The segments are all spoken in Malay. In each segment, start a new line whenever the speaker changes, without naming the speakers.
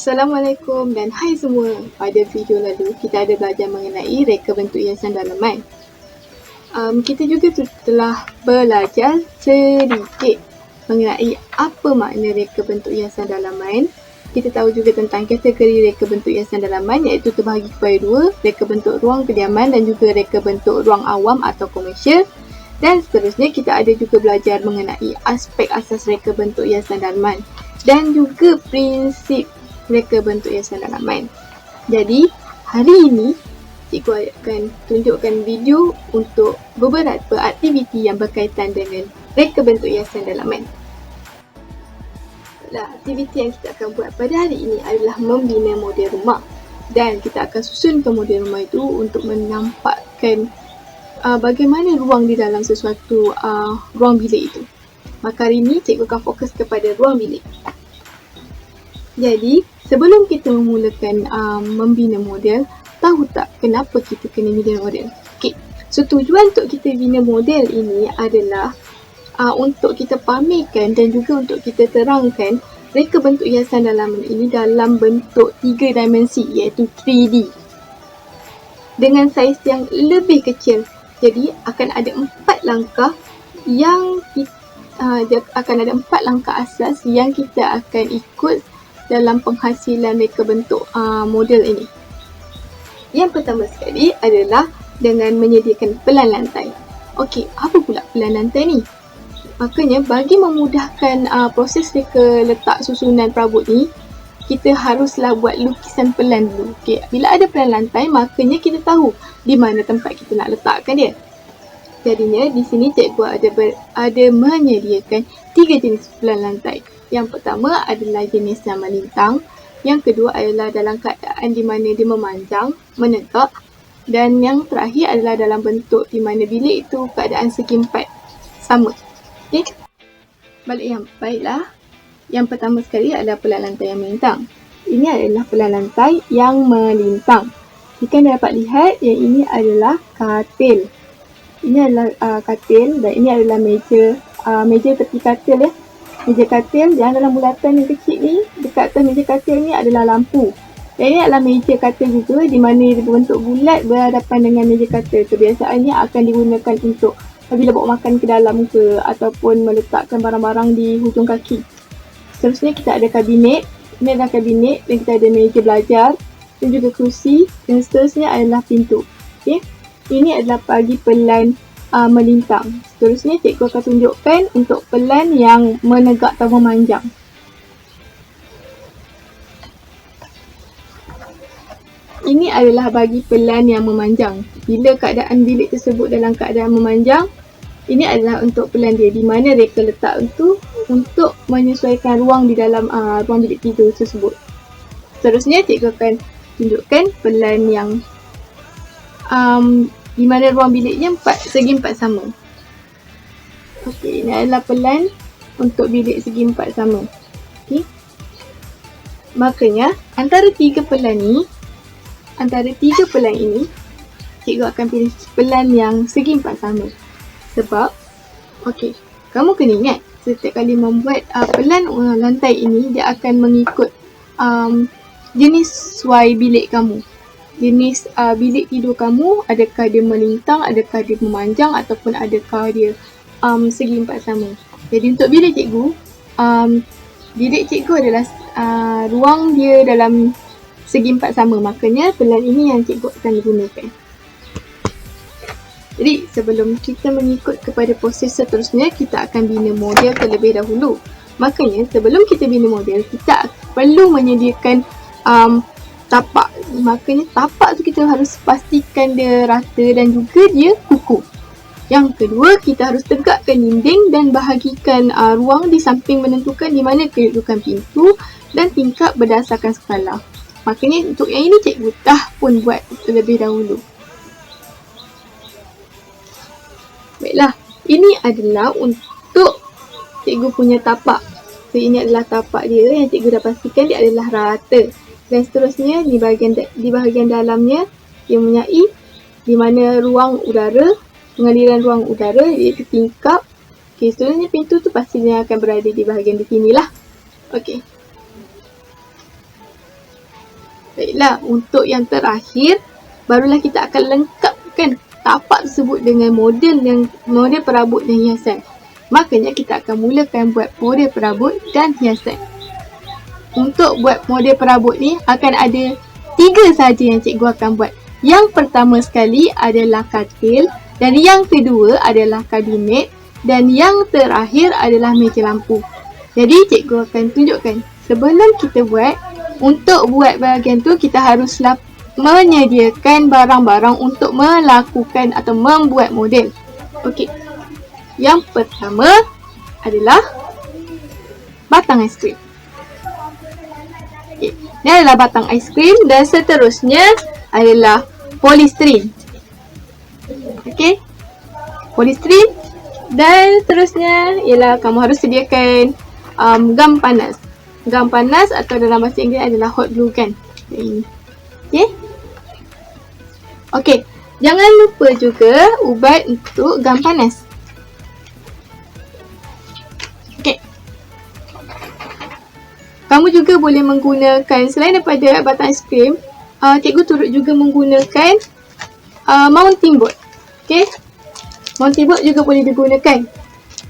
Assalamualaikum dan hai semua. Pada video lalu kita ada belajar mengenai reka bentuk hiasan dalaman. Kita juga telah belajar sedikit mengenai apa makna reka bentuk hiasan dalaman. Kita tahu juga tentang kategori reka bentuk hiasan dalaman, iaitu terbahagi kepada dua, reka bentuk ruang kediaman dan juga reka bentuk ruang awam atau komersial. Dan seterusnya kita ada juga belajar mengenai aspek asas reka bentuk hiasan dalaman dan juga prinsip reka bentuk hiasan dalaman. Jadi, hari ini cikgu akan tunjukkan video untuk beberapa aktiviti yang berkaitan dengan reka bentuk hiasan dalaman. Aktiviti yang kita akan buat pada hari ini adalah membina model rumah. Dan kita akan susunkan model rumah itu untuk menampakkan bagaimana ruang di dalam sesuatu ruang bilik itu. Maka hari ini cikgu akan fokus kepada ruang bilik. Jadi, sebelum kita memulakan membina model, tahu tak kenapa kita kena bina model? Okey, so tujuan untuk kita bina model ini adalah untuk kita pamerkan dan juga untuk kita terangkan reka bentuk hiasan dalaman ini dalam bentuk 3 dimensi, iaitu 3D. Dengan saiz yang lebih kecil. Jadi, akan ada 4 langkah yang akan ada 4 langkah asas yang kita akan ikut dalam penghasilan reka bentuk model ini. Yang pertama sekali adalah dengan menyediakan pelan lantai. Okey, apa pula pelan lantai ni? Makanya bagi memudahkan proses reka letak susunan perabot ni, kita haruslah buat lukisan pelan dulu. Okey, bila ada pelan lantai, makanya kita tahu di mana tempat kita nak letakkan dia. Jadinya di sini cikgu ada menyediakan 3 jenis pelan lantai. Yang pertama adalah jenis yang melintang. Yang kedua adalah dalam keadaan di mana dia memanjang, menegak. Dan yang terakhir adalah dalam bentuk di mana bilik itu keadaan segi empat sama. Okey. Baiklah. Yang pertama sekali adalah pelan lantai yang melintang. Ini adalah pelan lantai yang melintang. Jika anda dapat lihat, yang ini adalah katil. Ini adalah katil dan ini adalah meja tepi katil ya. Meja katil yang dalam bulatan yang kecil ni, dekat atas meja katil ni adalah lampu. Dan ini adalah meja katil juga di mana dia berbentuk bulat berhadapan dengan meja katil. Kebiasaannya akan digunakan untuk bila bawa makan ke dalam ke ataupun meletakkan barang-barang di hujung kaki. Seterusnya kita ada kabinet. Ini adalah kabinet dan kita ada meja belajar dan juga kerusi dan seterusnya adalah pintu. Okey. Ini adalah bagi pelan melintang. Seterusnya cikgu akan tunjukkan untuk pelan yang menegak atau memanjang. Ini adalah bagi pelan yang memanjang. Bila keadaan bilik tersebut dalam keadaan memanjang, ini adalah untuk pelan dia, di mana reka letak itu untuk menyesuaikan ruang di dalam ruang bilik tidur tersebut. Seterusnya cikgu akan tunjukkan pelan yang di mana ruang biliknya segi empat sama. Okey, ini adalah pelan untuk bilik segi empat sama. Okey. Makanya antara tiga pelan ini, cikgu akan pilih pelan yang segi empat sama. Sebab, okey, kamu kena ingat setiap kali membuat pelan lantai ini, dia akan mengikut jenis suai bilik kamu. Jenis bilik tidur kamu, adakah dia melintang, adakah dia memanjang ataupun adakah dia segi empat sama. Jadi untuk bilik cikgu adalah ruang dia dalam segi empat sama. Makanya pelan ini yang cikgu akan gunakan. Jadi sebelum kita mengikut kepada proses seterusnya, kita akan bina model terlebih dahulu. Makanya sebelum kita bina model, kita perlu menyediakan tapak. Makanya tapak tu kita harus pastikan dia rata dan juga dia kukuh. Yang kedua, kita harus tegakkan dinding dan bahagikan ruang di samping menentukan di mana kedudukan pintu dan tingkap berdasarkan skala. Makanya untuk yang ini cikgu dah pun buat terlebih dahulu. Baiklah, ini adalah untuk cikgu punya tapak. So, ini adalah tapak dia yang cikgu dah pastikan dia adalah rata. Dan seterusnya di bahagian dalamnya dia mempunyai di mana ruang udara, pengaliran ruang udara iaitu tingkap. Okey, seterusnya pintu tu pastinya akan berada di bahagian di sini lah. Okey. Baiklah, untuk yang terakhir, barulah kita akan lengkapkan tapak tersebut dengan model perabot dan hiasan. Makanya kita akan mulakan buat model perabot dan hiasan. Untuk buat model perabot ni akan ada 3 sahaja yang cikgu akan buat. Yang pertama sekali adalah katil, dan yang kedua adalah kabinet, dan yang terakhir adalah meja lampu. Jadi cikgu akan tunjukkan sebelum kita buat, untuk buat bahagian tu kita haruslah menyediakan barang-barang untuk melakukan atau membuat model. Okey. Yang pertama adalah batang aiskrim. Okay. Ini adalah batang aiskrim dan seterusnya adalah polistirin. Okey. Polistirin dan seterusnya ialah kamu harus sediakan gam panas. Gam panas atau dalam bahasa Inggeris adalah hot glue gun. Ini. Okey. Okey. Jangan lupa juga ubat untuk gam panas. Okey. Kamu juga boleh menggunakan, selain daripada batang aiskrim, cikgu turut juga menggunakan mounting board. Okey. Mounting board juga boleh digunakan.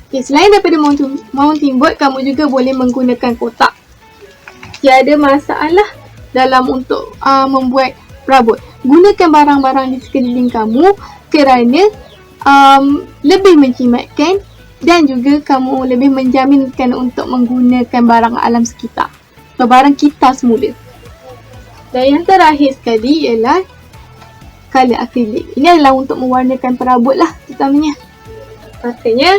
Okay, selain daripada mounting board, kamu juga boleh menggunakan kotak. Tiada masalah dalam untuk membuat perabot. Gunakan barang-barang di sekeliling kamu kerana lebih menjimatkan dan juga kamu lebih menjaminkan untuk menggunakan barang alam sekitar atau barang kita semula. Dan yang terakhir sekali ialah color akrilik. Ini adalah untuk mewarnakan perabot lah terutamanya. Makanya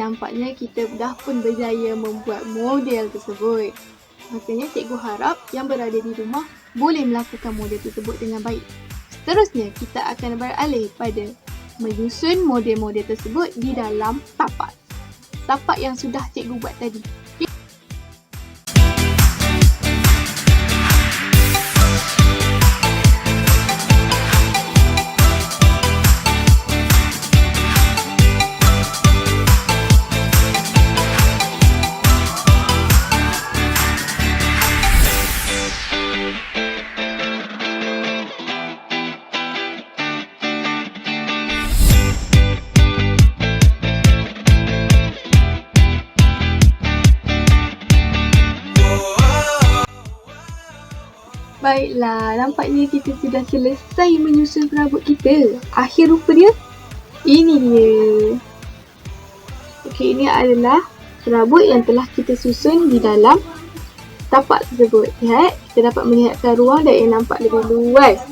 nampaknya kita dah pun berjaya membuat model tersebut. Makanya cikgu harap yang berada di rumah boleh melakukan model tersebut dengan baik. Seterusnya, kita akan beralih pada menyusun model-model tersebut di dalam tapak. Tapak yang sudah cikgu buat tadi. Baiklah, nampaknya kita sudah selesai menyusun perabot kita. Akhir rupa dia, ini dia. Okey, ini adalah perabot yang telah kita susun di dalam tapak tersebut. Lihat, kita dapat melihatkan ruang dan ia nampak lebih luas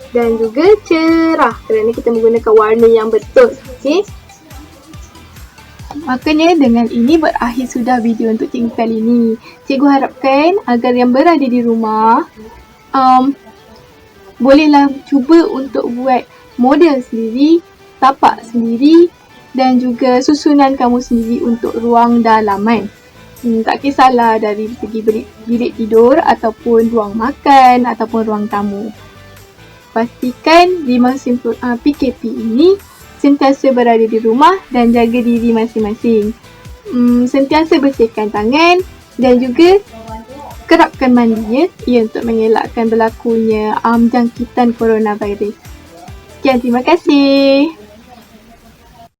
dan juga cerah kerana kita menggunakan warna yang betul. Okey. Makanya dengan ini berakhir sudah video untuk cikgu kali ini. Cikgu harapkan agar yang berada di rumah bolehlah cuba untuk buat model sendiri, tapak sendiri dan juga susunan kamu sendiri untuk ruang dalaman. Tak kisahlah dari segi bilik tidur ataupun ruang makan ataupun ruang tamu. Pastikan di masa PKP ini sentiasa berada di rumah dan jaga diri masing-masing. Sentiasa bersihkan tangan dan juga kerapkan mandi ya untuk mengelakkan berlakunya jangkitan coronavirus. Sekian, terima kasih.